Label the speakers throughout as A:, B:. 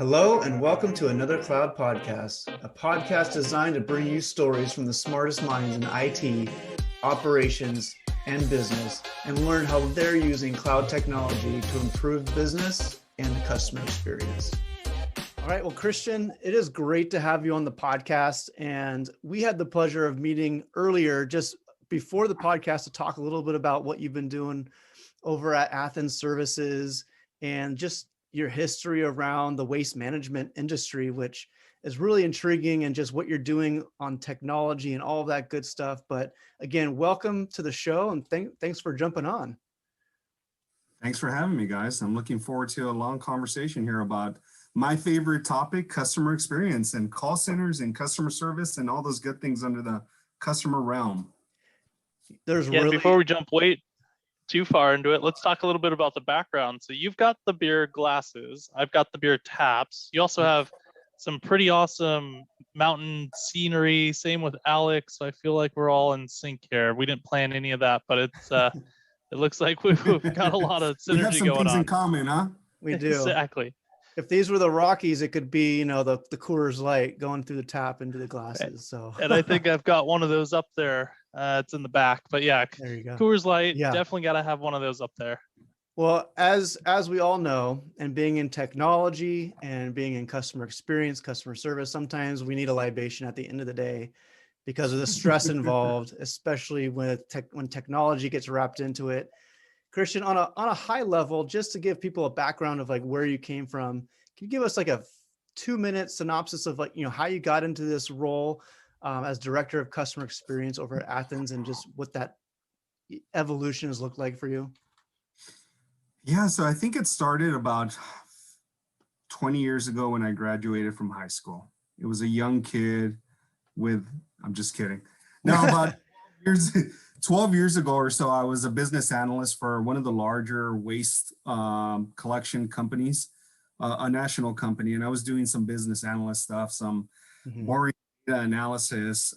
A: Hello and welcome to another Cloud Podcast, a podcast designed to bring you stories from the smartest minds in IT, operations, and business, and learn how they're using cloud technology to improve business and the customer experience. All right, well, Cristian, it is great to have you on the podcast. And we had the pleasure of meeting earlier, just before the podcast, to talk a little bit about what you've been doing over at Athens Services and just your history around the waste management industry, which is really intriguing, and just what you're doing on technology and all of that good stuff. But again, welcome to the show, and thanks for jumping on.
B: Thanks for having me, guys. I'm looking forward to a long conversation here about my favorite topic, customer experience and call centers and customer service and all those good things under the customer realm.
C: Before we jump too far into it, let's talk a little bit about the background. So you've got the beer glasses, I've got the beer taps. You also have some pretty awesome mountain scenery. Same with Alex. So I feel like we're all in sync here. We didn't plan any of that, but it's it looks like we've got a lot of synergy going on.
B: We have some things in common, huh?
A: We do.
C: Exactly.
A: If these were the Rockies, it could be, the Coors Light going through the tap into the glasses. So,
C: and I think I've got one of those up there. It's in the back, but yeah,
A: there you go.
C: Coors Light, definitely got to have one of those up there.
A: Well, as we all know, and being in technology and being in customer experience, customer service, sometimes we need a libation at the end of the day because of the stress involved, especially when technology gets wrapped into it. Cristian, on a high level, just to give people a background of like where you came from, can you give us like a 2-minute synopsis of like, how you got into this role as Director of Customer Experience over at Athens, and just what that evolution has looked like for you?
B: Yeah, so I think it started about 20 years ago when I graduated from high school. It was a young kid I'm just kidding. No, about 12 years ago or so, I was a business analyst for one of the larger waste collection companies, a national company. And I was doing some business analyst stuff, some boring data analysis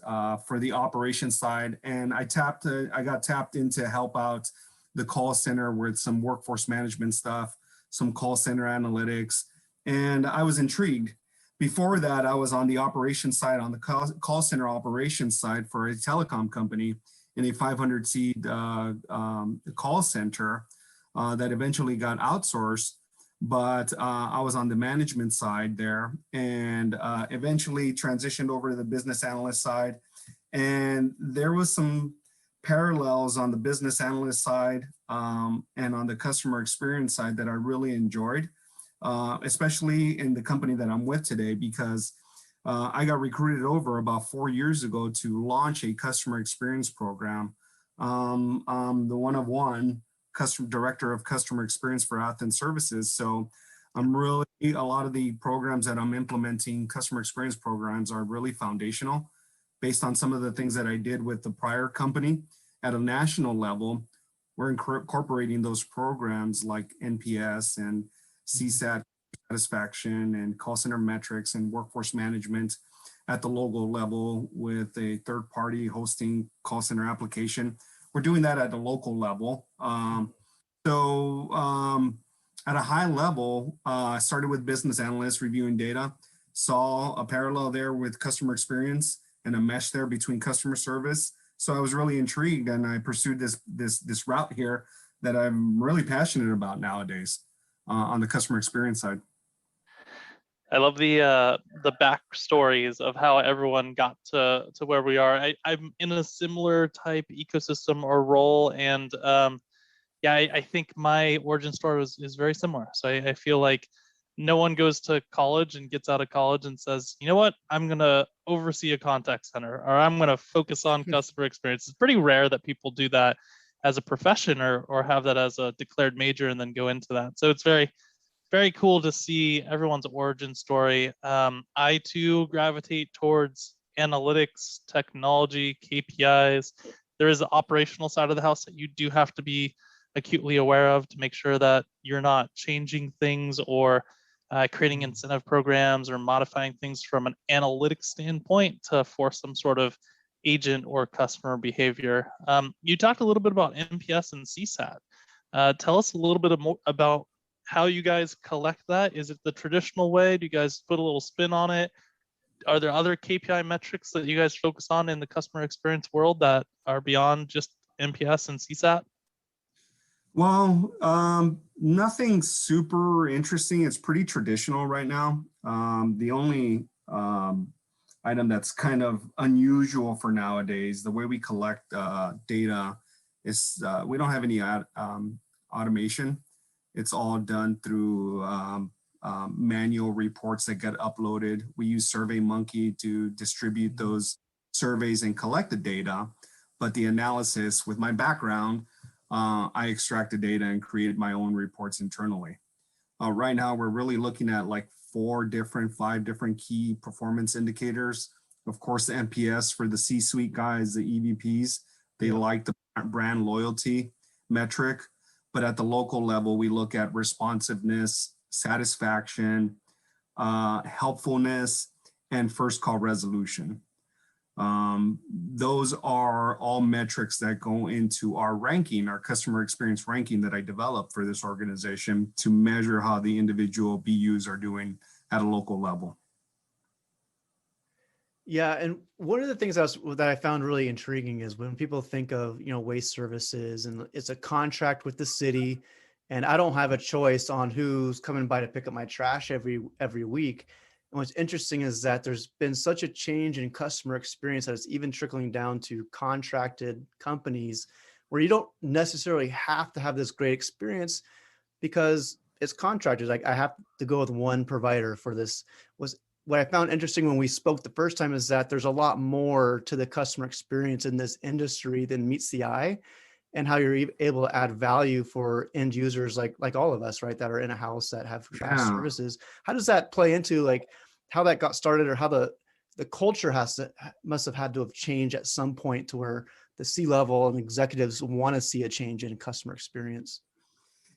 B: for the operations side. And I got tapped in to help out the call center with some workforce management stuff, some call center analytics. And I was intrigued. Before that, I was on the operations side, on the call center operations side for a telecom company in a 500-seat call center that eventually got outsourced. But I was on the management side there, and eventually transitioned over to the business analyst side. And there was some parallels on the business analyst side and on the customer experience side that I really enjoyed, especially in the company that I'm with today, because I got recruited over about 4 years ago to launch a customer experience program. I'm the one customer director of customer experience for Athens Services. So I'm really, a lot of the programs that I'm implementing, customer experience programs, are really foundational based on some of the things that I did with the prior company at a national level. We're incorporating those programs like NPS and CSAT satisfaction and call center metrics and workforce management at the local level with a third party hosting call center application. We're doing that at the local level. At a high level, I started with business analysts reviewing data, saw a parallel there with customer experience and a mesh there between customer service. So I was really intrigued, and I pursued this route here that I'm really passionate about nowadays on the customer experience side.
C: I love the backstories of how everyone got to where we are. I'm in a similar type ecosystem or role, and I think my origin story is very similar. So I feel like no one goes to college and gets out of college and says, you know what, I'm going to oversee a contact center, or I'm going to focus on customer experience. It's pretty rare that people do that as a profession or have that as a declared major and then go into that. So it's very, very cool to see everyone's origin story. I too gravitate towards analytics, technology, KPIs. There is the operational side of the house that you do have to be acutely aware of to make sure that you're not changing things or creating incentive programs or modifying things from an analytics standpoint to force some sort of agent or customer behavior. You talked a little bit about NPS and CSAT. Tell us a little bit more about how you guys collect that? Is it the traditional way? Do you guys put a little spin on it? Are there other KPI metrics that you guys focus on in the customer experience world that are beyond just NPS and CSAT?
B: Well, nothing super interesting. It's pretty traditional right now. The only item that's kind of unusual for nowadays, the way we collect data is we don't have any automation. It's all done through manual reports that get uploaded. We use SurveyMonkey to distribute those surveys and collect the data. But the analysis, with my background, I extracted data and created my own reports internally. Right now, we're really looking at like 5 different key performance indicators. Of course, the NPS for the C-suite guys, the EVPs, they like the brand loyalty metric. But at the local level, we look at responsiveness, satisfaction, helpfulness, and first call resolution. Those are all metrics that go into our ranking, our customer experience ranking that I developed for this organization to measure how the individual BUs are doing at a local level.
A: Yeah, and one of the things that I found really intriguing is when people think of, waste services and it's a contract with the city, and I don't have a choice on who's coming by to pick up my trash every week. And what's interesting is that there's been such a change in customer experience that it's even trickling down to contracted companies where you don't necessarily have to have this great experience because it's contracted. Like I have to go with one provider for this. What I found interesting when we spoke the first time is that there's a lot more to the customer experience in this industry than meets the eye, and how you're able to add value for end users like all of us, right, that are in a house that have trash services. How does that play into like how that got started, or how the culture must have had to have changed at some point to where the C-level and executives want to see a change in customer experience?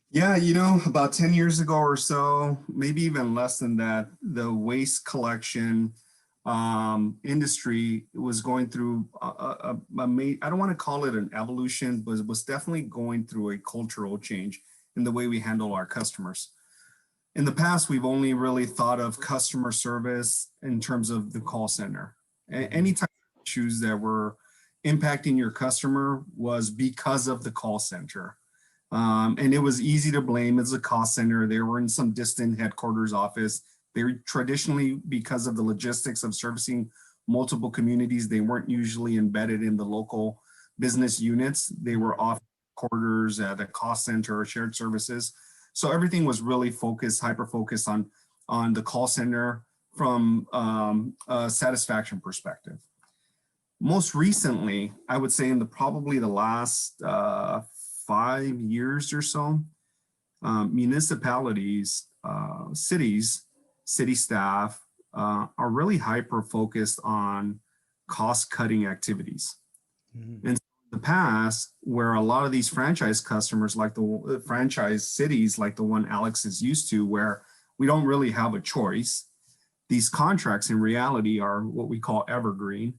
B: Yeah, about 10 years ago or so, maybe even less than that, the waste collection industry was going through I don't want to call it an evolution, but it was definitely going through a cultural change in the way we handle our customers. In the past, we've only really thought of customer service in terms of the call center. Any type of issues that were impacting your customer was because of the call center. And it was easy to blame as a cost center. They were in some distant headquarters office. They were traditionally, because of the logistics of servicing multiple communities, they weren't usually embedded in the local business units. They were off quarters at a cost center or shared services. So everything was really hyper-focused on the call center from a satisfaction perspective. Most recently, I would say in probably the last 5 years or so, municipalities, cities, city staff are really hyper-focused on cost-cutting activities. Mm-hmm. And in the past, where a lot of these franchise customers, like the franchise cities, like the one Alex is used to, where we don't really have a choice, these contracts in reality are what we call evergreen.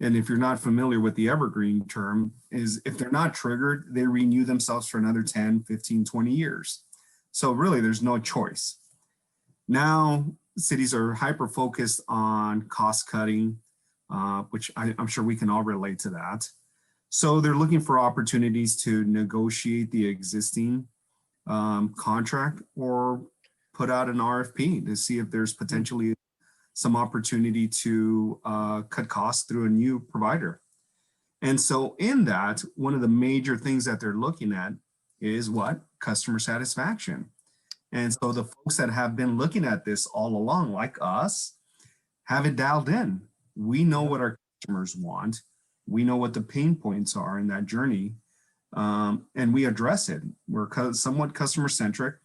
B: And if you're not familiar with the evergreen term, is if they're not triggered, they renew themselves for another 10, 15, 20 years. So really, there's no choice. Now, cities are hyper-focused on cost cutting, which I'm sure we can all relate to that. So they're looking for opportunities to negotiate the existing contract or put out an RFP to see if there's potentially some opportunity to cut costs through a new provider. And so in that, one of the major things that they're looking at is what? Customer satisfaction. And so the folks that have been looking at this all along, like us, have it dialed in. We know what our customers want. We know what the pain points are in that journey, and we address it. We're somewhat customer-centric.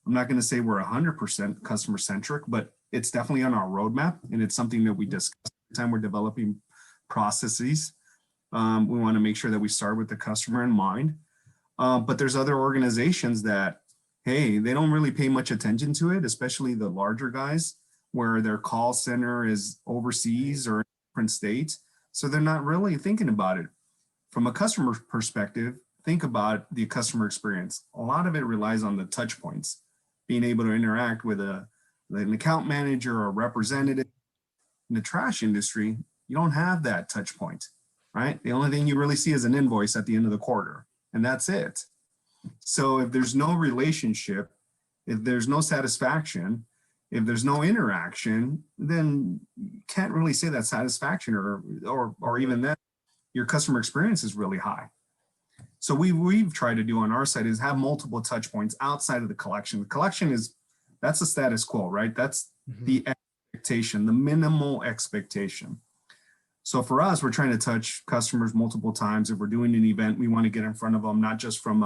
B: I'm not going to say we're 100% customer-centric, but it's definitely on our roadmap, and it's something that we discuss every time we're developing processes. We want to make sure that we start with the customer in mind. But there's other organizations that, hey, they don't really pay much attention to it, especially the larger guys, where their call center is overseas or in a different state. So they're not really thinking about it. From a customer perspective, think about the customer experience. A lot of it relies on the touch points. being able to interact with an account manager or a representative. In the trash industry, you don't have that touch point, right? The only thing you really see is an invoice at the end of the quarter, and that's it. So if there's no relationship, if there's no satisfaction, if there's no interaction, then you can't really say that satisfaction or even that your customer experience is really high. So we've tried to do on our side is have multiple touch points outside of the collection. The collection that's the status quo, right? That's the expectation, the minimal expectation. So for us, we're trying to touch customers multiple times. If we're doing an event, we want to get in front of them, not just from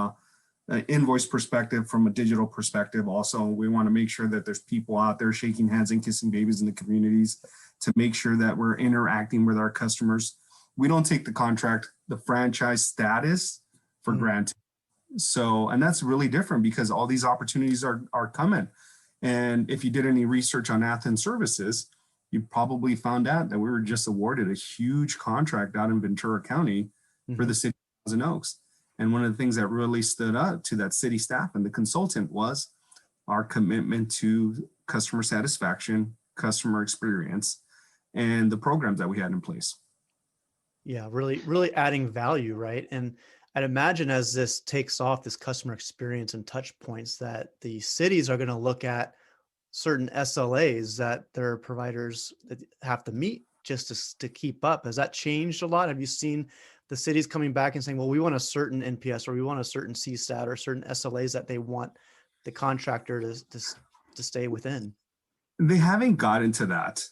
B: an invoice perspective, from a digital perspective. Also, we want to make sure that there's people out there shaking hands and kissing babies in the communities to make sure that we're interacting with our customers. We don't take the franchise status for granted. So, and that's really different because all these opportunities are coming. And if you did any research on Athens Services, you probably found out that we were just awarded a huge contract out in Ventura County for the city of Thousand Oaks. And one of the things that really stood out to that city staff and the consultant was our commitment to customer satisfaction, customer experience, and the programs that we had in place.
A: Yeah, really, really adding value, right? And I'd imagine as this takes off, this customer experience and touch points, that the cities are going to look at certain SLAs that their providers have to meet just to keep up. Has that changed a lot? Have you seen the cities coming back and saying, well, we want a certain NPS or we want a certain CSAT or certain SLAs that they want the contractor to stay within?
B: They haven't gotten to that,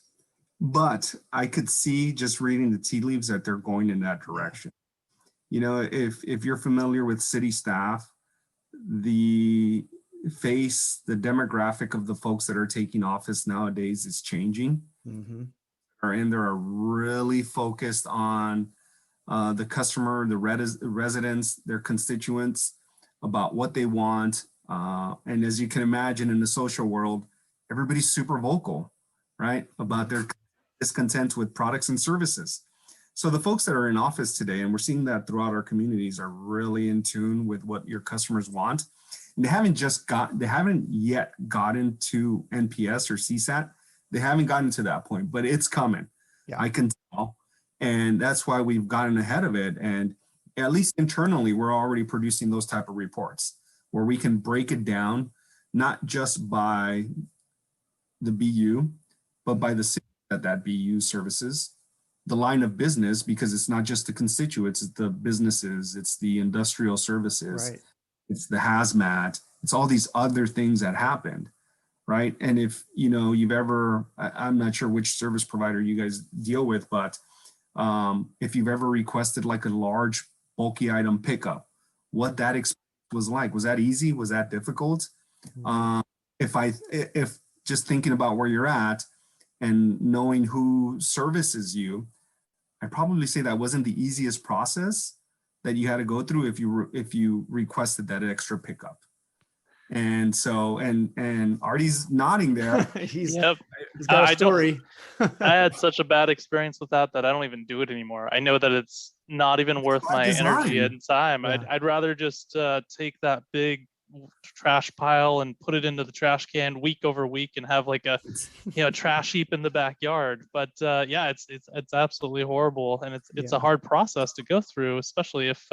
B: but I could see just reading the tea leaves that they're going in that direction. You know, if you're familiar with city staff, the demographic of the folks that are taking office nowadays is changing. And they're really focused on the customer, the residents, their constituents, about what they want. And as you can imagine, in the social world, everybody's super vocal, right, about their discontent with products and services. So the folks that are in office today, and we're seeing that throughout our communities, are really in tune with what your customers want. And they haven't yet gotten to NPS or CSAT. They haven't gotten to that point, but it's coming. Yeah. I can tell. And that's why we've gotten ahead of it. And at least internally, we're already producing those type of reports where we can break it down, not just by the BU, but by the city that BU services, the line of business, because it's not just the constituents, it's the businesses, it's the industrial services, right. It's the hazmat, it's all these other things that happened, right? And if you've ever, I'm not sure which service provider you guys deal with, but if you've ever requested like a large bulky item pickup, what that experience was like. Was that easy? Was that difficult? If just thinking about where you're at and knowing who services you, I'd probably say that wasn't the easiest process that you had to go through if you requested that extra pickup. And so, and Artie's nodding there.
A: He's got a story.
C: I had such a bad experience with that I don't even do it anymore. I know that it's not even worth my energy and time. Yeah. I'd rather just take that big trash pile and put it into the trash can week over week and have like a trash heap in the backyard. But yeah, it's absolutely horrible, and it's a hard process to go through, especially if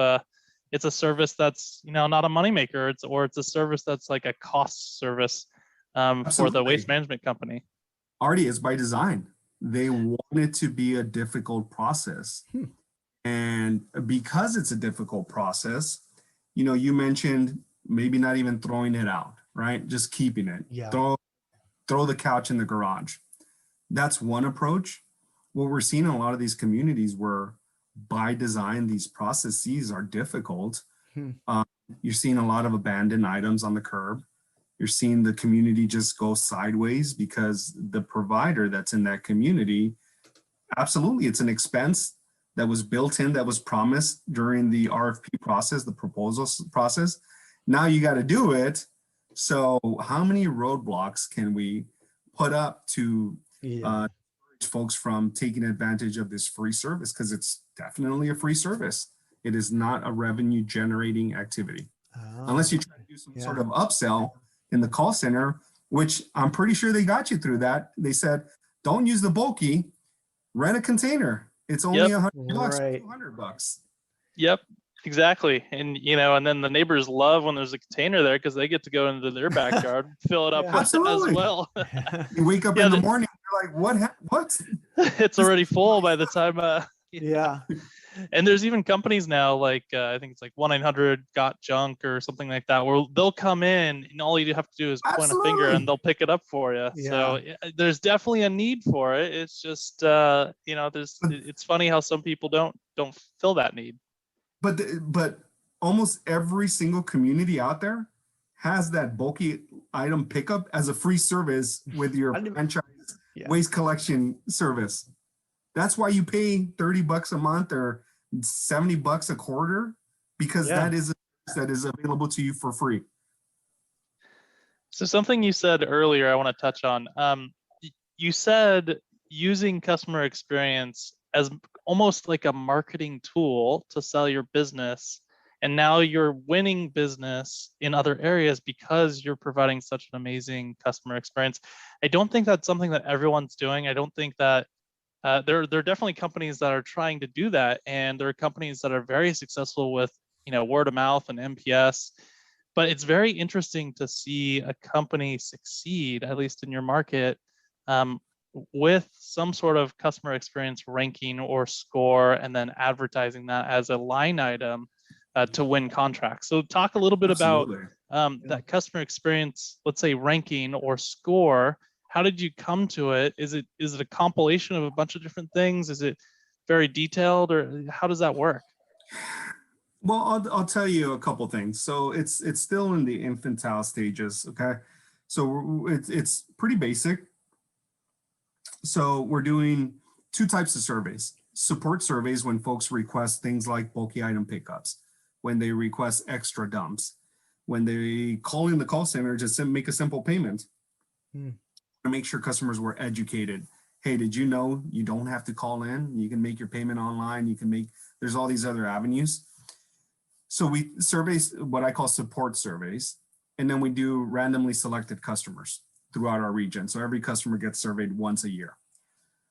C: it's a service that's not a moneymaker. It's a service that's like a cost service for the waste management company.
B: Artie, is by design. They want it to be a difficult process, and because it's a difficult process, you mentioned maybe not even throwing it out, right? Just keeping it. Yeah. Throw the couch in the garage. That's one approach. What we're seeing in a lot of these communities where by design, these processes are difficult. You're seeing a lot of abandoned items on the curb. You're seeing the community just go sideways because the provider that's in that community, absolutely, it's an expense that was built in, that was promised during the RFP process, the proposal process. Now you got to do it. So how many roadblocks can we put up to folks from taking advantage of this free service? Because it's definitely a free service. It is not a revenue generating activity. Unless you try to do some sort of upsell, in the call center, which I'm pretty sure they got you through that. They said, don't use the bulky, rent a container. It's only
C: Yep.
B: $100,
A: Right.
B: $200.
C: Yep, exactly. And and then the neighbors love when there's a container there because they get to go into their backyard, fill it up
A: Yeah.
C: with it as
B: Absolutely.
C: well.
B: You wake up
C: Yeah,
B: in the morning, you're like, what?
C: It's already full by the time.
A: Yeah.
C: And there's even companies now like I think it's like 1-800-GOT-JUNK or something like that, where they'll come in and all you have to do is point a finger
B: Absolutely.
C: and they'll pick it up for you.
A: Yeah.
C: So there's definitely a need for it. It's just it's funny how some people don't fill that need.
B: But almost every single community out there has that bulky item pickup as a free service with your franchise waste collection service. That's why you pay $30 a month or $70 a quarter, because that is available to you for free.
C: So something you said earlier, I want to touch on. You said using customer experience as almost like a marketing tool to sell your business. And now you're winning business in other areas because you're providing such an amazing customer experience. I don't think that's something that everyone's doing. I don't think that there are definitely companies that are trying to do that. And there are companies that are very successful with, word of mouth and NPS. But it's very interesting to see a company succeed, at least in your market, with some sort of customer experience ranking or score, and then advertising that as a line item to win contracts. So talk a little bit about that customer experience, let's say ranking or score. How did you come to it? Is it a compilation of a bunch of different things? Is it very detailed, or how does that work?
B: Well, I'll tell you a couple things. So it's still in the infantile stages. Okay, so it's pretty basic. So we're doing two types of surveys: support surveys when folks request things like bulky item pickups, when they request extra dumps, when they call in the call center to make a simple payment. To make sure customers were educated. Hey, did you know you don't have to call in? You can make your payment online. There's all these other avenues. So we survey what I call support surveys, and then we do randomly selected customers throughout our region. So every customer gets surveyed once a year.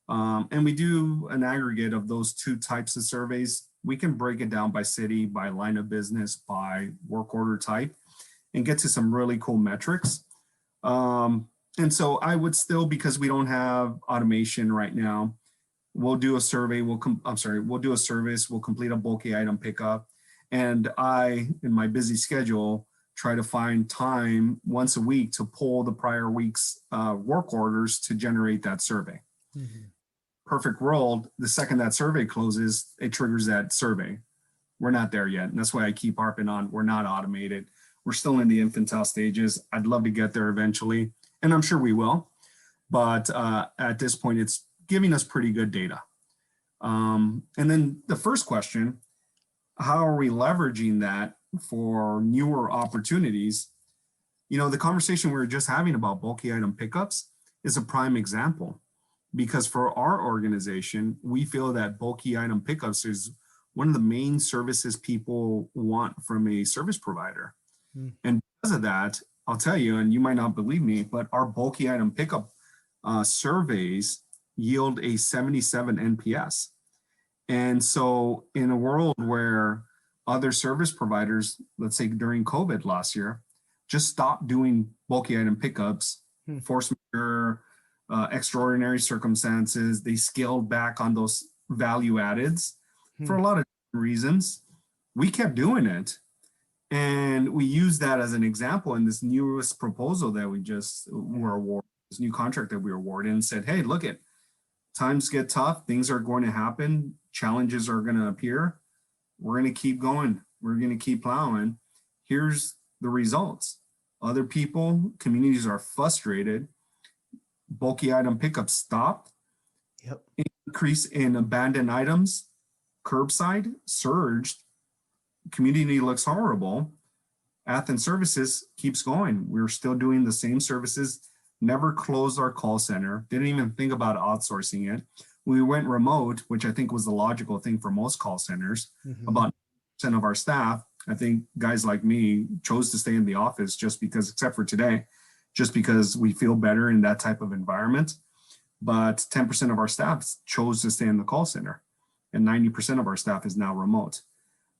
B: And we do an aggregate of those two types of surveys. We can break it down by city, by line of business, by work order type, and get to some really cool metrics. And so I would still, because we don't have automation right now, we'll do a survey. We'll do a service. We'll complete a bulky item pickup. And I, in my busy schedule, try to find time once a week to pull the prior week's work orders to generate that survey. Perfect world, the second that survey closes, it triggers that survey. We're not there yet. And that's why I keep harping on, we're not automated. We're still in the infantile stages. I'd love to get there eventually, and I'm sure we will. But at this point, it's giving us pretty good data. And then the first question, how are we leveraging that for newer opportunities? The conversation we were just having about bulky item pickups is a prime example, because for our organization, we feel that bulky item pickups is one of the main services people want from a service provider. And because of that, I'll tell you, and you might not believe me, but our bulky item pickup surveys yield a 77 NPS. And so in a world where other service providers, let's say during COVID last year, just stopped doing bulky item pickups, force majeure, extraordinary circumstances, they scaled back on those value addeds for a lot of reasons. We kept doing it. And we use that as an example in this newest proposal that we just were awarded, this new contract that we were awarded, and said, hey, look it, times get tough, things are going to happen, challenges are going to appear. We're going to keep going. We're going to keep plowing. Here's the results. Other people, communities are frustrated. Bulky item pickup stopped. Increase in abandoned items, curbside surged. Community looks horrible. Athens Services keeps going. We're still doing the same services, never closed our call center, didn't even think about outsourcing it. We went remote, which I think was the logical thing for most call centers. About 10% of our staff, I think guys like me, chose to stay in the office just because, except for today, just because we feel better in that type of environment. But 10% of our staff chose to stay in the call center, and 90% of our staff is now remote.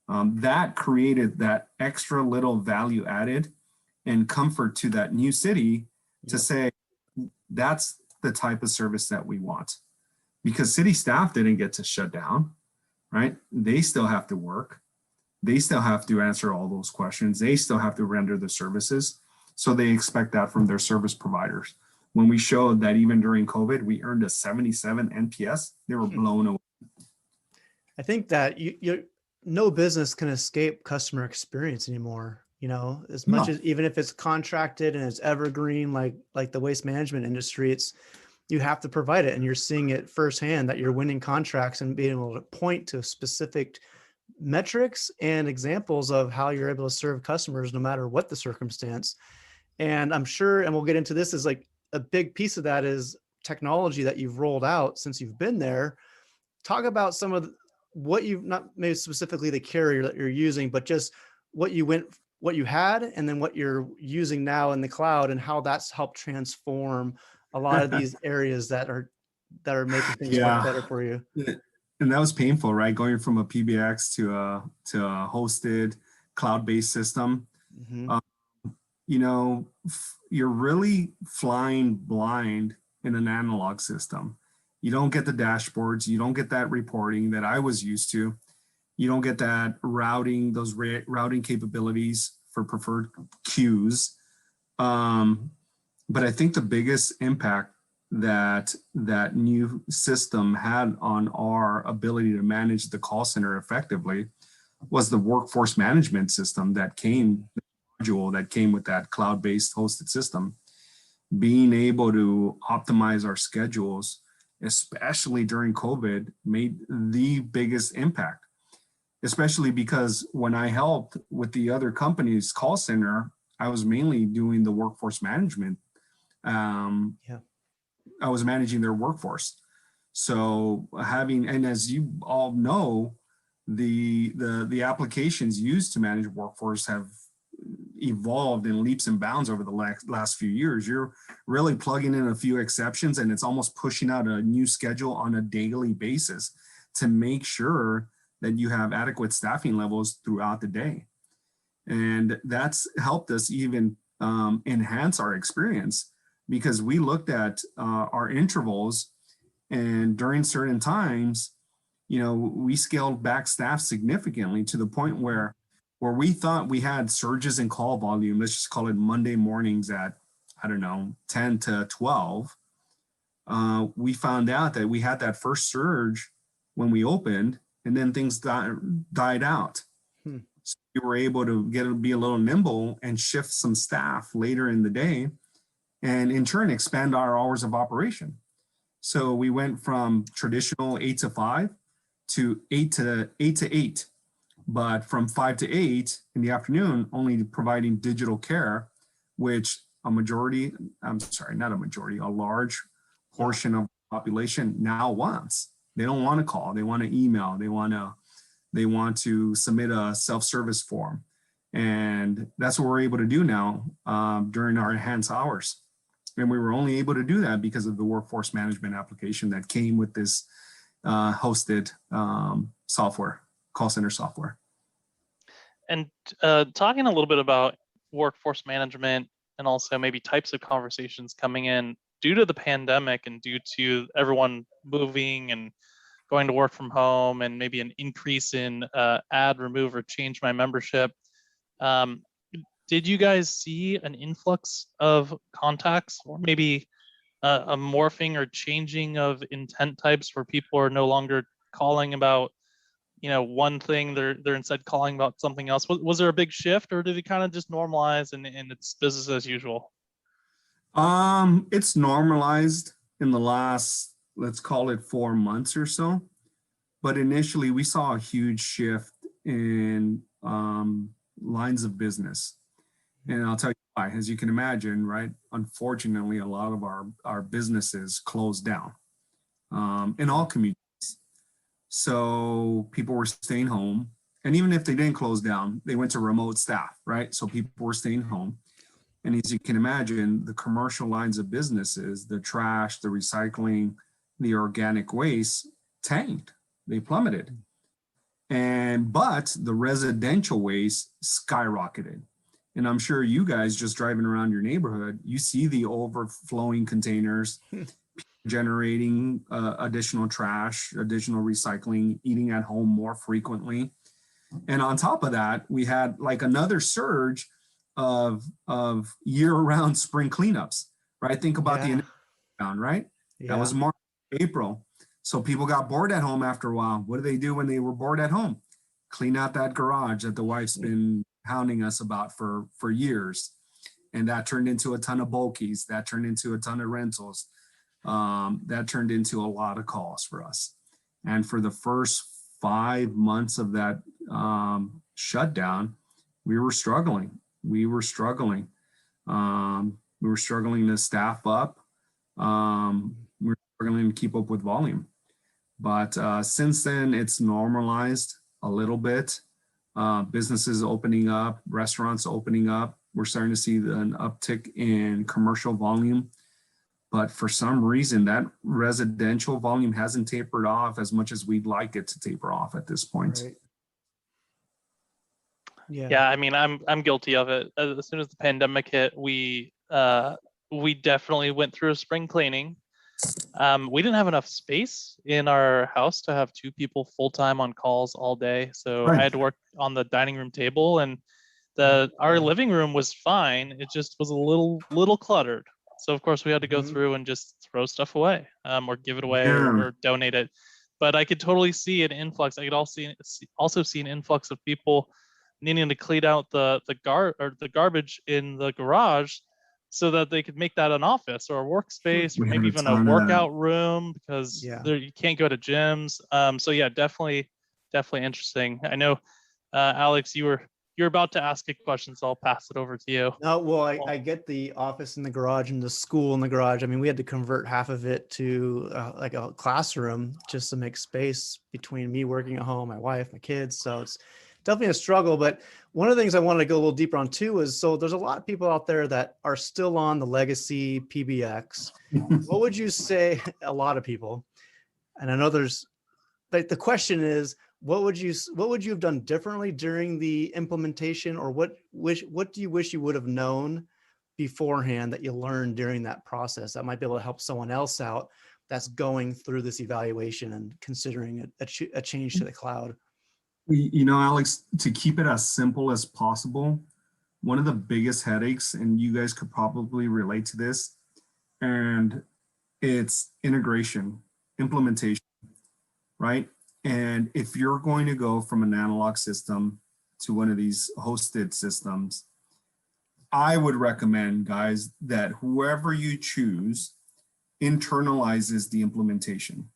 B: That created that extra little value added and comfort to that new city to say, that's the type of service that we want. Because city staff didn't get to shut down, right? They still have to work. They still have to answer all those questions. They still have to render the services. So they expect that from their service providers. When we showed that even during COVID, we earned a 77 NPS, they were blown away.
A: I think that no business can escape customer experience anymore. As much as, even if it's contracted and it's evergreen, like the waste management industry, you have to provide it, and you're seeing it firsthand that you're winning contracts and being able to point to specific metrics and examples of how you're able to serve customers no matter what the circumstance. And I'm sure, and we'll get into this, is like a big piece of that is technology that you've rolled out since you've been there. Talk about some of what you've, not maybe specifically the carrier that you're using, but just what you had, and then what you're using now in the cloud, and how that's helped transform a lot of these areas that are making things work better for you.
B: And that was painful, right? Going from a PBX to a hosted cloud-based system.
A: Mm-hmm.
B: You're really flying blind in an analog system. You don't get the dashboards. You don't get that reporting that I was used to. You don't get that routing, those routing capabilities for preferred queues. But I think the biggest impact that new system had on our ability to manage the call center effectively was the workforce management system that came with that cloud-based hosted system. Being able to optimize our schedules, especially during COVID, made the biggest impact, especially because when I helped with the other company's call center, I was mainly doing the workforce management. I was managing their workforce. So and as you all know, the applications used to manage workforce have evolved in leaps and bounds over the last few years. You're really plugging in a few exceptions, and it's almost pushing out a new schedule on a daily basis to make sure that you have adequate staffing levels throughout the day. And that's helped us even enhance our experience, because we looked at our intervals, and during certain times, we scaled back staff significantly to the point where we thought we had surges in call volume. Let's just call it Monday mornings at, 10 to 12. We found out that we had that first surge when we opened, and then things died out. So we were able to be a little nimble and shift some staff later in the day, and in turn expand our hours of operation. So we went from traditional 8 to 5 to 8 to 8, but from 5 to 8 in the afternoon, only providing digital care, which a large portion of the population now wants. They don't want to call, they want to email, they want to submit a self-service form. And that's what we're able to do now during our enhanced hours. And we were only able to do that because of the workforce management application that came with this hosted software, call center software.
C: And talking a little bit about workforce management, and also maybe types of conversations coming in due to the pandemic and due to everyone moving and going to work from home, and maybe an increase in add, remove, or change my membership. Did you guys see an influx of contacts, or maybe a morphing or changing of intent types where people are no longer calling about one thing, they're instead calling about something else? Was there a big shift, or did it kind of just normalize and it's business as usual?
B: It's normalized in the last, let's call it 4 months or so. But initially we saw a huge shift in lines of business. And I'll tell you why. As you can imagine, right? Unfortunately, a lot of our businesses closed down in all communities. So people were staying home. And even if they didn't close down, they went to remote staff, right? So people were staying home. And as you can imagine, the commercial lines of businesses, the trash, the recycling, the organic waste tanked. They plummeted. But the residential waste skyrocketed. And I'm sure you guys just driving around your neighborhood, you see the overflowing containers, generating additional trash, additional recycling, eating at home more frequently. And on top of that, we had like another surge of year-round spring cleanups, right? Think about the down, right? That was March, April. So people got bored at home after a while. What do they do when they were bored at home? Clean out that garage that the wife's been hounding us about for years. And that turned into a ton of bulkies. That turned into a ton of rentals. That turned into a lot of calls for us. And for the first 5 months of that shutdown, we were struggling. We were struggling to staff up. We were struggling to keep up with volume. But since then, it's normalized a little bit. Businesses opening up, restaurants opening up. We're starting to see an uptick in commercial volume. But for some reason, that residential volume hasn't tapered off as much as we'd like it to taper off at this point.
A: Right.
C: Yeah, I mean, I'm guilty of it. As soon as the pandemic hit, we definitely went through a spring cleaning. We didn't have enough space in our house to have 2 people full-time on calls all day. So I had to work on the dining room table, and our living room was fine. It just was a little cluttered. So of course we had to go through and just throw stuff away, or give it away or donate it. But I could totally see an influx. I could also see an influx of people needing to clean out the garbage in the garage, so that they could make that an office or a workspace, or maybe even a workout room, because you can't go to gyms. So yeah, definitely interesting. I know, Alex, you're about to ask a question, so I'll pass it over to you.
A: No, well, I get the office in the garage and the school in the garage. I mean, we had to convert half of it to like a classroom just to make space between me working at home, my wife, my kids. So it's definitely a struggle. But one of the things I wanted to go a little deeper on too is, so there's a lot of people out there that are still on the legacy PBX. What would you say? A lot of people, and I know there's, like, the question is, what would you have done differently during the implementation, or what do you wish you would have known beforehand that you learned during that process that might be able to help someone else out that's going through this evaluation and considering a change to the cloud?
B: You know, Alex, to keep it as simple as possible, one of the biggest headaches, and you guys could probably relate to this, and it's integration, implementation, right? And if you're going to go from an analog system to one of these hosted systems, I would recommend, guys, that whoever you choose internalizes the implementation.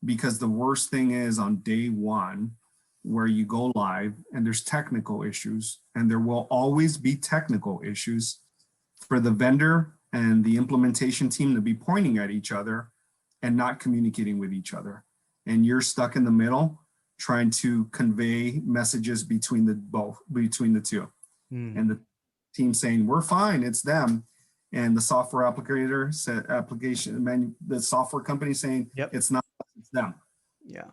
B: Because the worst thing is on day one, where you go live and there's technical issues, and there will always be technical issues, for the vendor and the implementation team to be pointing at each other and not communicating with each other. And you're stuck in the middle trying to convey messages between the two. And the team saying, we're fine, it's them. And the software applicator said, the software company saying, it's not us, it's them.
A: Yeah.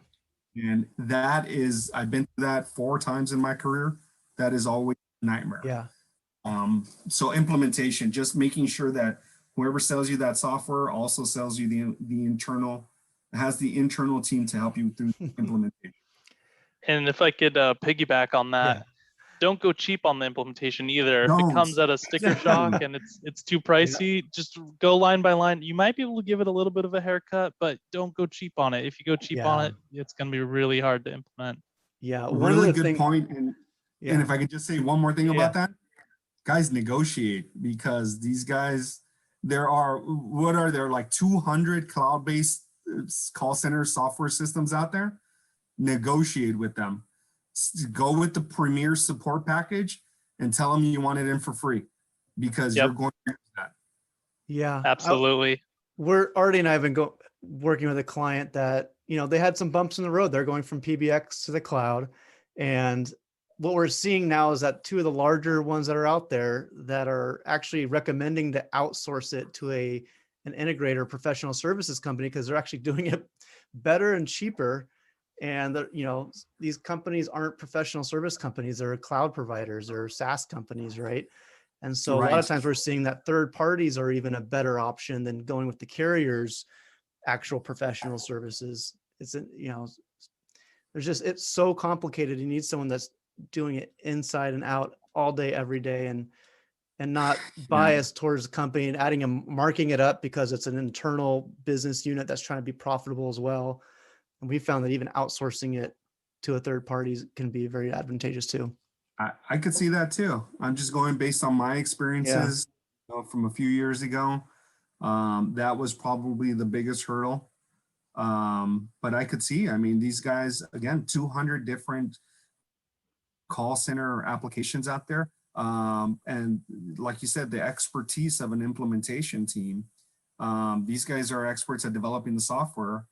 B: And that is, I've been through that 4 times in my career. That is always a nightmare.
A: Yeah.
B: So implementation, just making sure that whoever sells you that software also sells you the internal, has the internal team to help you through implementation. And
C: if I could piggyback on that, don't go cheap on the implementation either. If it comes at a sticker shock and it's too pricey, just go line by line. You might be able to give it a little bit of a haircut, but don't go cheap on it. If you go cheap on it, it's going to be really hard to implement.
A: Yeah,
B: really good point. And if I could just say one more thing about that, guys, negotiate, because these guys, there are like 200 cloud-based call center software systems out there. Negotiate with them. Go with the premier support package and tell them you want it in for free, because you're going to use that.
A: Yeah,
C: absolutely.
A: Artie and I have been working with a client that, they had some bumps in the road. They're going from PBX to the cloud, and what we're seeing now is that two of the larger ones that are out there that are actually recommending to outsource it to an integrator professional services company, because they're actually doing it better and cheaper. And these companies aren't professional service companies, they're cloud providers or SaaS companies, right? And so a lot of times we're seeing that third parties are even a better option than going with the carrier's actual professional services. It's it's so complicated. You need someone that's doing it inside and out all day, every day, and not biased towards the company and adding and marking it up because it's an internal business unit that's trying to be profitable as well. And we found that even outsourcing it to a third party can be very advantageous too.
B: I could see that too. I'm just going based on my experiences from a few years ago. That was probably the biggest hurdle. But I could see, I mean, these guys, again, 200 different call center applications out there. And like you said, the expertise of an implementation team. These guys are experts at developing the software.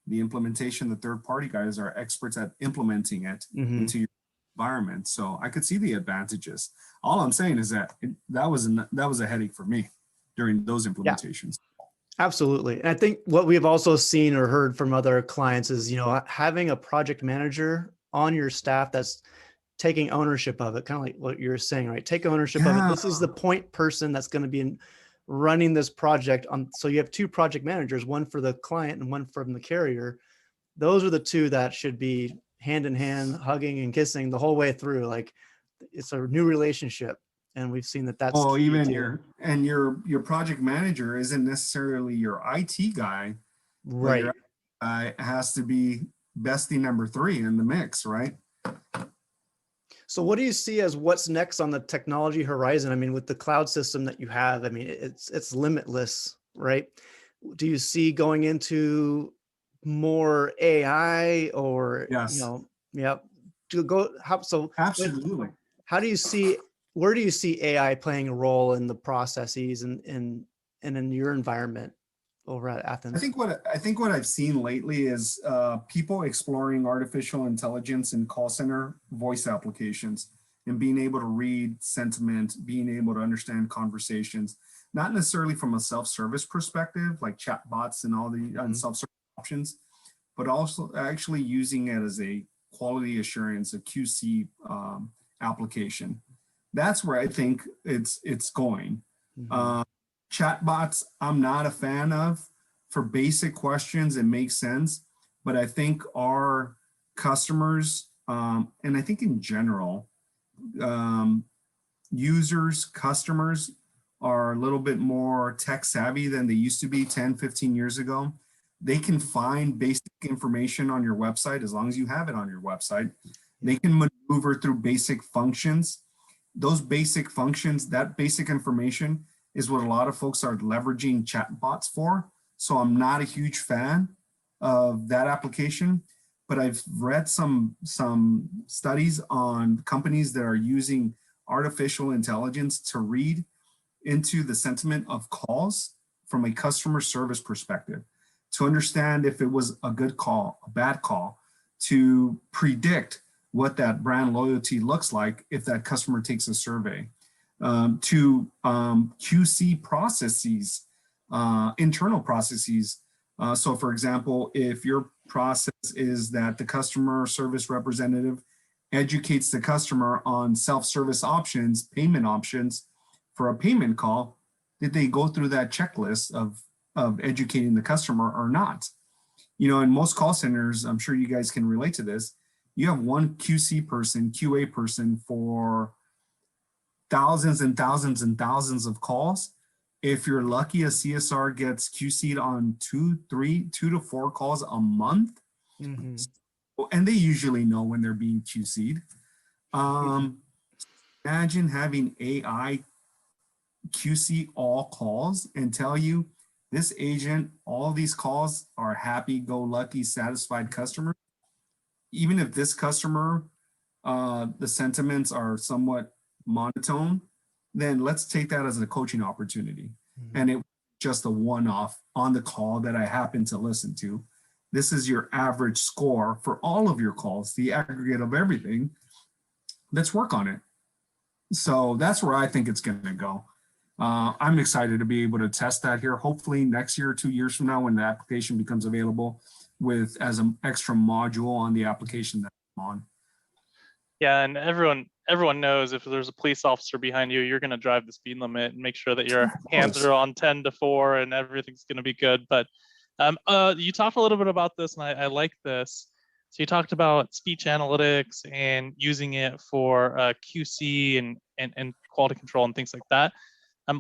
B: The implementation, the third party guys are experts at implementing it into your environment. So I could see the advantages. All I'm saying is that that was a headache for me during those implementations.
A: Yeah, absolutely. And I think what we've also seen or heard from other clients is, having a project manager on your staff that's taking ownership of it, kind of like what you're saying, right? Take ownership of it. This is the point person that's going to be running this project on. So you have two project managers, one for the client and one from the carrier. Those are the two that should be hand in hand, hugging and kissing the whole way through. Like, it's a new relationship. And we've seen that's
B: even your project manager isn't necessarily your IT guy,
A: right?
B: Your guy has to be bestie number 3 in the mix, right?
A: So what do you see as what's next on the technology horizon? I mean, with the cloud system that you have, I mean, it's limitless, right? Do you see going into more AI or, to go,
B: absolutely.
A: Where do you see AI playing a role in the processes and in your environment over at Athens?
B: I think what I've seen lately is people exploring artificial intelligence in call center voice applications and being able to read sentiment, being able to understand conversations, not necessarily from a self-service perspective, like chatbots and all the self-service options, but also actually using it as a quality assurance, a QC application. That's where I think it's going. Chatbots, I'm not a fan of. For basic questions, it makes sense. But I think our customers, and I think in general, customers are a little bit more tech savvy than they used to be 10, 15 years ago. They can find basic information on your website as long as you have it on your website. They can maneuver through basic functions. Those basic functions, that basic information is what a lot of folks are leveraging chatbots for. So I'm not a huge fan of that application, but I've read some studies on companies that are using artificial intelligence to read into the sentiment of calls from a customer service perspective, to understand if it was a good call, a bad call, to predict what that brand loyalty looks like if that customer takes a survey, to QC processes, internal processes. So for example, if your process is that the customer service representative educates the customer on self-service options, payment options for a payment call, did they go through that checklist of educating the customer or not? In most call centers, I'm sure you guys can relate to this, you have one QC person, QA person for thousands and thousands and thousands of calls. If you're lucky, a CSR gets QC'd on 2 to 4 calls a month. And they usually know when they're being QC'd. Imagine having AI QC all calls and tell you this agent, all these calls are happy-go-lucky, satisfied customers. Even if this customer, the sentiments are somewhat monotone, then let's take that as a coaching opportunity. And it just a one-off on the call that I happen to listen to. This is your average score for all of your calls, the aggregate of everything. let's work on it. So that's where I think it's going to go. I'm excited to be able to test that here. Hopefully next year or 2 years from now, when the application becomes available with as an extra module on the application that I'm on.
C: Yeah, and everyone knows if there's a police officer behind you, you're going to drive the speed limit and make sure that your hands are on 10 to 4 and everything's going to be good. But you talked a little bit about this, and I like this. So you talked about speech analytics and using it for QC and quality control and things like that.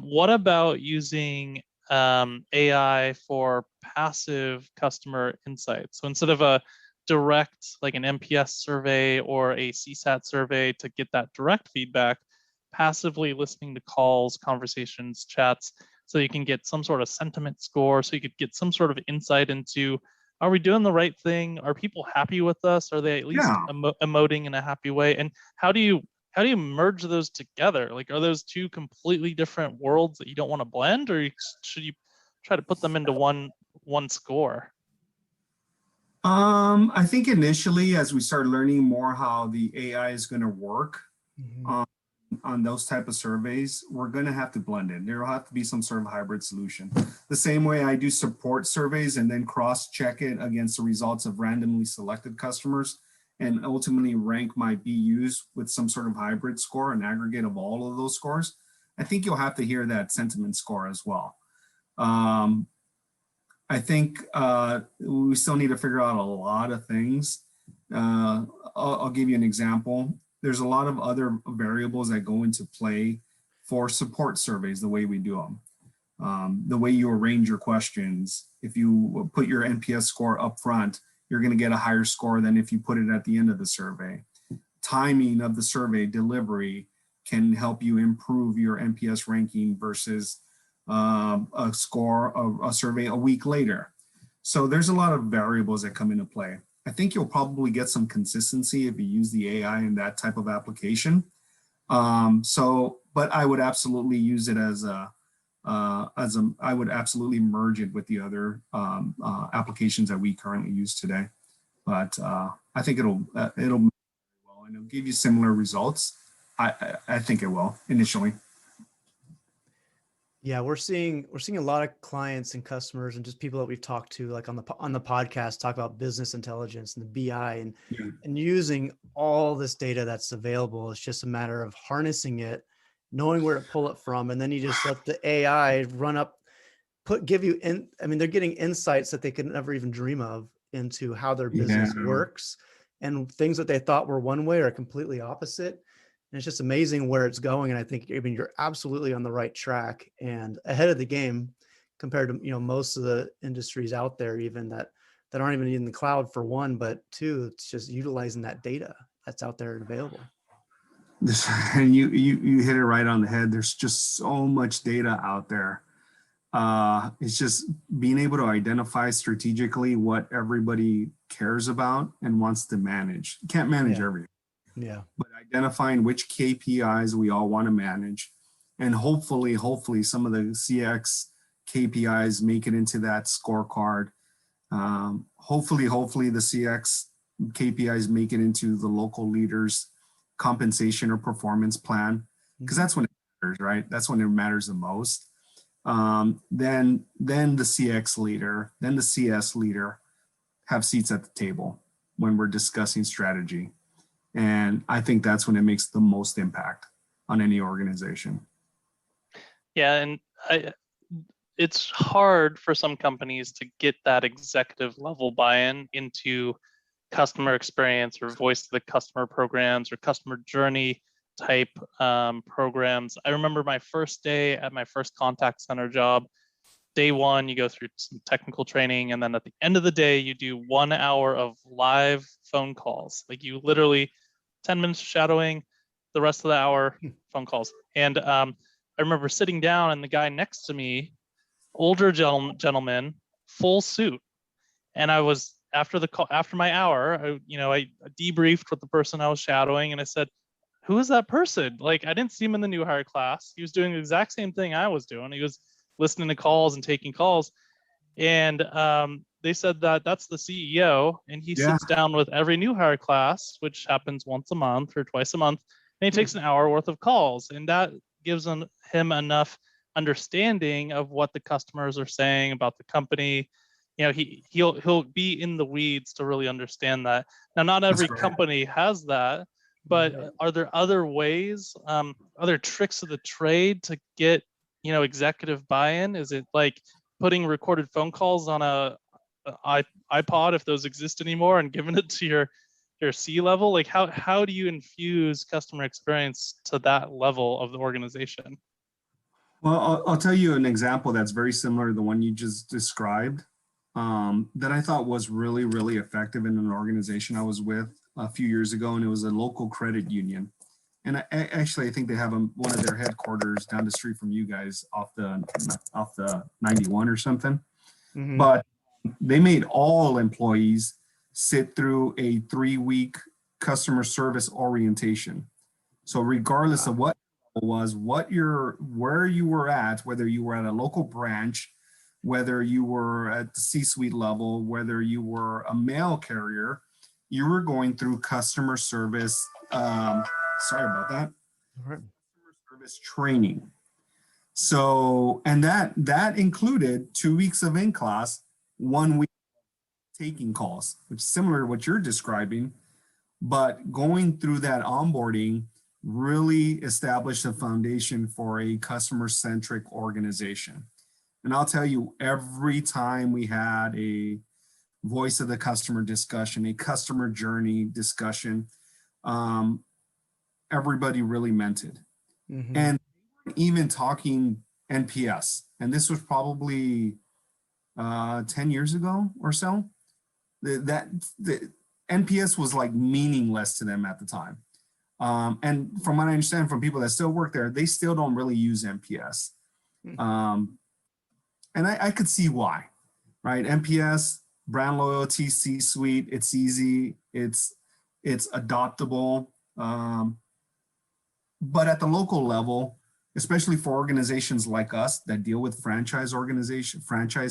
C: What about using AI for passive customer insights? So instead of a direct, like an NPS survey or a CSAT survey to get that direct feedback, passively listening to calls, conversations, chats, so you can get some sort of sentiment score, so you could get some sort of insight into, are we doing the right thing? Are people happy with us? Are they at least emoting in a happy way? And how do you merge those together? Like, are those two completely different worlds that you don't want to blend, or should you try to put them into one score?
B: I think initially, as we start learning more how the AI is going to work on those type of surveys, we're going to have to blend it. There will have to be some sort of hybrid solution. The same way I do support surveys and then cross-check it against the results of randomly selected customers, and ultimately rank my BUs with some sort of hybrid score, an aggregate of all of those scores. I think you'll have to hear that sentiment score as well. I think we still need to figure out a lot of things. I'll give you an example. There's a lot of other variables that go into play for support surveys, the way we do them. The way you arrange your questions. If you put your NPS score up front, you're going to get a higher score than if you put it at the end of the survey. Timing of the survey delivery can help you improve your NPS ranking versus a survey a week later. So there's a lot of variables that come into play. I think you'll probably get some consistency if you use the AI in that type of application. But I would absolutely use it I would absolutely merge it with the other applications that we currently use today. But I think it'll well, and it'll give you similar results. I think it will initially.
A: Yeah, we're seeing a lot of clients and customers and just people that we've talked to, like on the podcast, talk about business intelligence and the BI and using all this data that's available. It's just a matter of harnessing it, knowing where to pull it from, and then you just let the AI run up, give you they're getting insights that they could never even dream of into how their business works, and things that they thought were one way are completely opposite. And it's just amazing where it's going. And I think, you're absolutely on the right track and ahead of the game compared to, most of the industries out there, even that aren't even in the cloud, for one, but two, it's just utilizing that data that's out there and available.
B: And you hit it right on the head. There's just so much data out there. It's just being able to identify strategically what everybody cares about and wants to manage. You can't manage everything.
A: Yeah.
B: But identifying which KPIs we all want to manage, and hopefully some of the CX KPIs make it into that scorecard. Hopefully the CX KPIs make it into the local leaders' compensation or performance plan, because that's when it matters, right? That's when it matters the most. Then the CX leader, then the CS leader have seats at the table when we're discussing strategy. And I think that's when it makes the most impact on any organization.
C: Yeah, and it's hard for some companies to get that executive level buy-in into customer experience or voice of the customer programs or customer journey type programs. I remember my first day at my first contact center job. Day one, you go through some technical training, and then at the end of the day, you do 1 hour of live phone calls. Like, you literally 10 minutes shadowing, the rest of the hour phone calls. And I remember sitting down, and the guy next to me, older gentleman, full suit. And I was after my hour, I debriefed with the person I was shadowing, and I said, "Who is that person?" Like, I didn't see him in the new hire class. He was doing the exact same thing I was doing. He was listening to calls and taking calls. And they said that that's the CEO, and he sits down with every new hire class, which happens once a month or twice a month. and he takes an hour worth of calls, and that gives him enough understanding of what the customers are saying about the company. He'll be in the weeds to really understand that. Now, not every company has that, but are there other ways, other tricks of the trade to get executive buy-in? Is it like putting recorded phone calls on a iPod, if those exist anymore, and giving it to your C level? Like how do you infuse customer experience to that level of the organization?
B: Well, I'll tell you an example that's very similar to the one you just described, that I thought was really, really effective in an organization I was with a few years ago, and it was a local credit union. And I think they have one of their headquarters down the street from you guys off the 91 or something. Mm-hmm. But they made all employees sit through a 3-week customer service orientation. So regardless of what it was, where you were at, whether you were at a local branch, whether you were at the C-suite level, whether you were a mail carrier, you were going through customer service. Sorry about that. All right. Customer service training. So, and that included 2 weeks of in-class, 1 week taking calls, which is similar to what you're describing, but going through that onboarding really established a foundation for a customer-centric organization. And I'll tell you, every time we had a voice of the customer discussion, a customer journey discussion, everybody really meant it. Mm-hmm. And even talking NPS, and this was probably 10 years ago or so, the NPS was like meaningless to them at the time. And from what I understand from people that still work there, they still don't really use NPS. And I could see why, right? NPS, brand loyalty, C-suite, it's easy, it's adoptable. But at the local level, especially for organizations like us that deal with franchise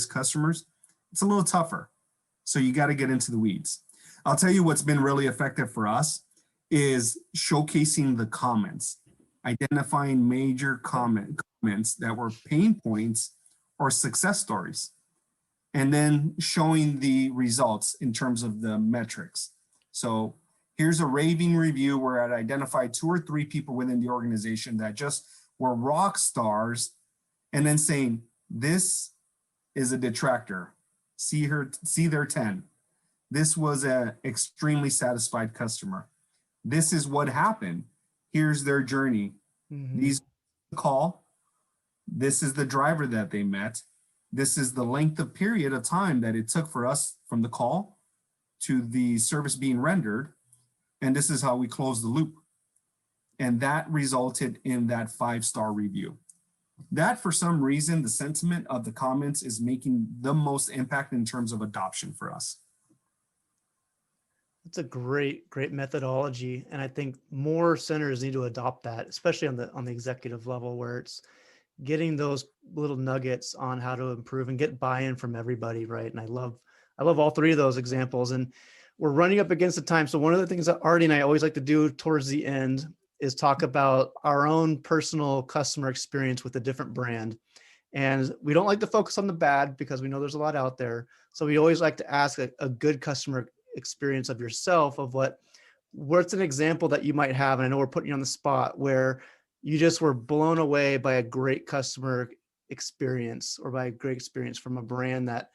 B: customers, it's a little tougher. So you got to get into the weeds. I'll tell you what's been really effective for us is showcasing the comments, identifying major comments that were pain points or success stories, and then showing the results in terms of the metrics. So here's a raving review where I'd identified 2 or 3 people within the organization that just were rock stars, and then saying, this is a detractor. See their 10. This was an extremely satisfied customer. This is what happened. Here's their journey. Mm-hmm. These call. This is the driver that they met. This is the length of period of time that it took for us from the call to the service being rendered. And this is how we close the loop. And that resulted in that 5-star review. That, for some reason, the sentiment of the comments is making the most impact in terms of adoption for us.
D: It's a great methodology. And I think more centers need to adopt that, especially on the executive level, where it's getting those little nuggets on how to improve and get buy-in from everybody, right? And I love all 3 of those examples. And we're running up against the time. So one of the things that Artie and I always like to do towards the end is talk about our own personal customer experience with a different brand. And we don't like to focus on the bad because we know there's a lot out there. So we always like to ask a good customer experience of yourself, of what's an example that you might have. And I know we're putting you on the spot where you just were blown away by a great customer experience or by a great experience from a brand that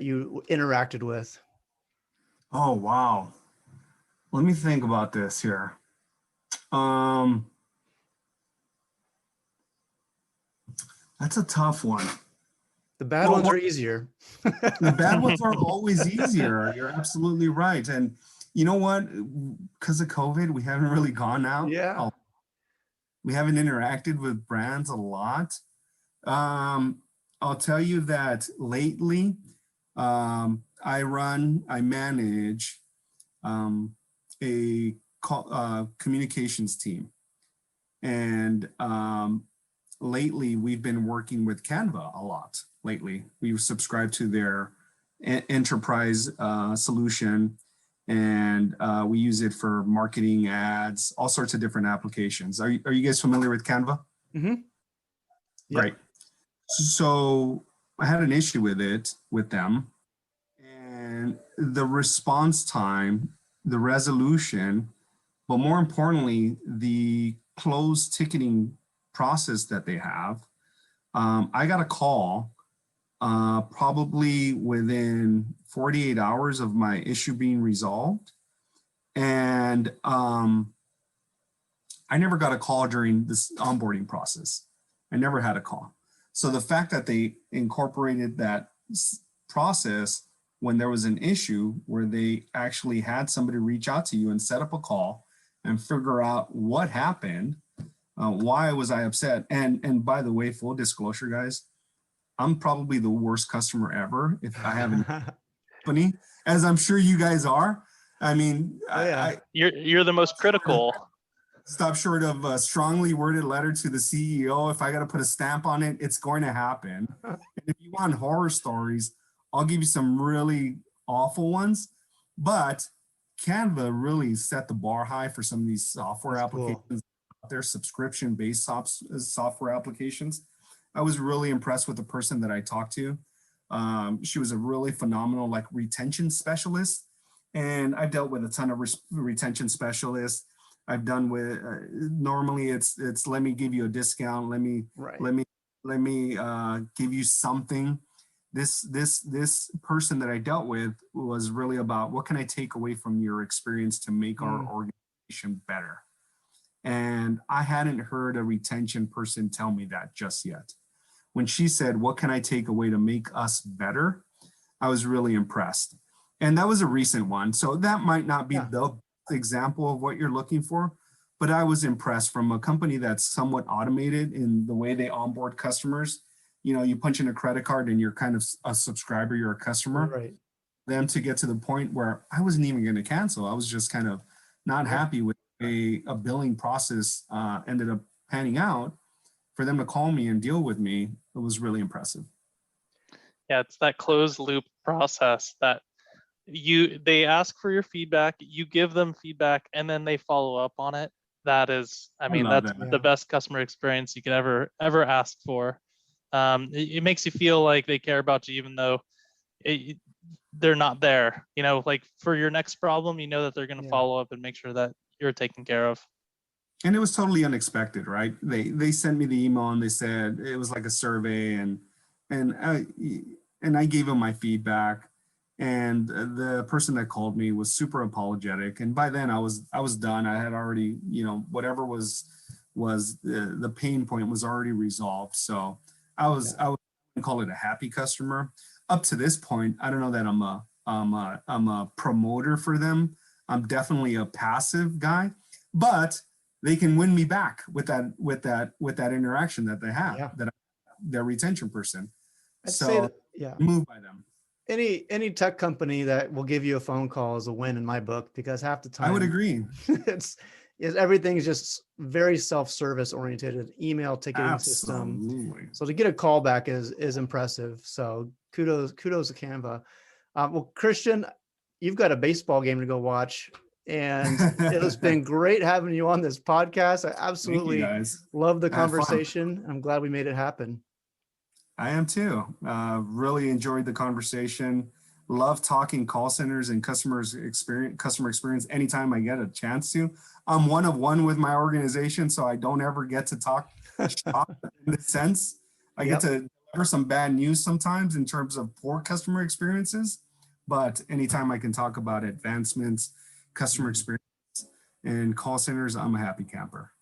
D: you interacted with.
B: Oh, wow. Let me think about this here. That's a tough one.
D: The bad ones are easier.
B: The bad ones are always easier. You're absolutely right. And you know what? Because of COVID, we haven't really gone out.
D: Yeah.
B: We haven't interacted with brands a lot. I'll tell you that lately, I manage a communications team. And lately, we've been working with Canva a lot. Lately, we've subscribed to their enterprise solution. and we use it for marketing, ads, all sorts of different applications. Are you guys familiar with Canva?
D: Mm-hmm. Yep.
B: Right. So I had an issue with them, and the response time, the resolution, but more importantly, the closed ticketing process that they have. I got a call probably within 48 hours of my issue being resolved. And I never got a call during this onboarding process. I never had a call. So the fact that they incorporated that process when there was an issue where they actually had somebody reach out to you and set up a call and figure out what happened, why was I upset? And by the way, full disclosure, guys, I'm probably the worst customer ever if I have a company, as I'm sure you guys are. I mean,
C: you're the most critical.
B: Stop short of a strongly worded letter to the CEO. If I got to put a stamp on it, it's going to happen. And if you want horror stories, I'll give you some really awful ones. But Canva really set the bar high for some of these software applications. Their subscription-based software applications. I was really impressed with the person that I talked to. She was a really phenomenal retention specialist, and I've dealt with a ton of retention specialists. I've done with normally it's let me give you a discount, let me give you something. This person that I dealt with was really about what can I take away from your experience to make our organization better. And I hadn't heard a retention person tell me that just yet. When she said, what can I take away to make us better? I was really impressed. And that was a recent one. So that might not be the example of what you're looking for, but I was impressed from a company that's somewhat automated in the way they onboard customers. You know, you punch in a credit card and you're kind of a subscriber, you're a customer.
D: Right.
B: Them to get to the point where I wasn't even going to cancel. I was just kind of not happy with a billing process ended up panning out. For them to call me and deal with me, it was really impressive.
C: Yeah, it's that closed loop process that they ask for your feedback, you give them feedback, and then they follow up on it. That is, that's the best customer experience you could ever ask for. It makes you feel like they care about you, even though they're not there. You know, like for your next problem, you know that they're going to follow up and make sure that you're taken care of.
B: And it was totally unexpected, right? They sent me the email and they said it was like a survey, and I gave them my feedback, and the person that called me was super apologetic. And by then I was done. I had already, whatever was the pain point was already resolved. So I would call it a happy customer. Up to this point, I don't know that I'm a promoter for them. I'm definitely a passive guy, but they can win me back with that interaction that they have, their retention person.
D: I'd say that,
B: moved by them.
D: Any tech company that will give you a phone call is a win in my book, because half the time
B: I would agree.
D: Everything's just very self-service oriented, an email ticketing system. So to get a call back is impressive. So kudos to Canva. Well, Cristian, you've got a baseball game to go watch, and it has been great having you on this podcast. I absolutely love the conversation. I'm glad we made it happen.
B: I am too. Really enjoyed the conversation. Love talking call centers and customer experience anytime I get a chance to. I'm one of one with my organization, so I don't ever get to talk shop in a sense. I get to deliver some bad news sometimes in terms of poor customer experiences, but anytime I can talk about advancements, customer experience, and call centers, I'm a happy camper.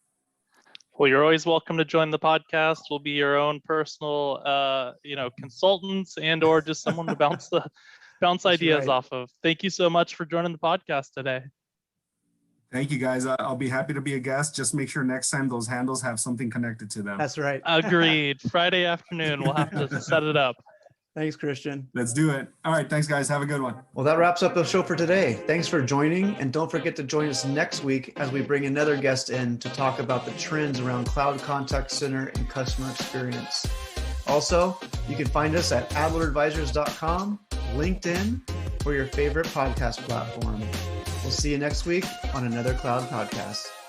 C: Well, you're always welcome to join the podcast. We'll be your own personal, consultants or just someone to bounce ideas off of. Thank you so much for joining the podcast today.
B: Thank you, guys. I'll be happy to be a guest. Just make sure next time those handles have something connected to them.
D: That's right.
C: Agreed. Friday afternoon, we'll have to set it up.
D: Thanks, Cristian.
B: Let's do it. All right. Thanks, guys. Have a good one.
A: Well, that wraps up the show for today. Thanks for joining. And don't forget to join us next week as we bring another guest in to talk about the trends around cloud contact center and customer experience. Also, you can find us at adleradvisors.com, LinkedIn, or your favorite podcast platform. We'll see you next week on another Cloud Podcast.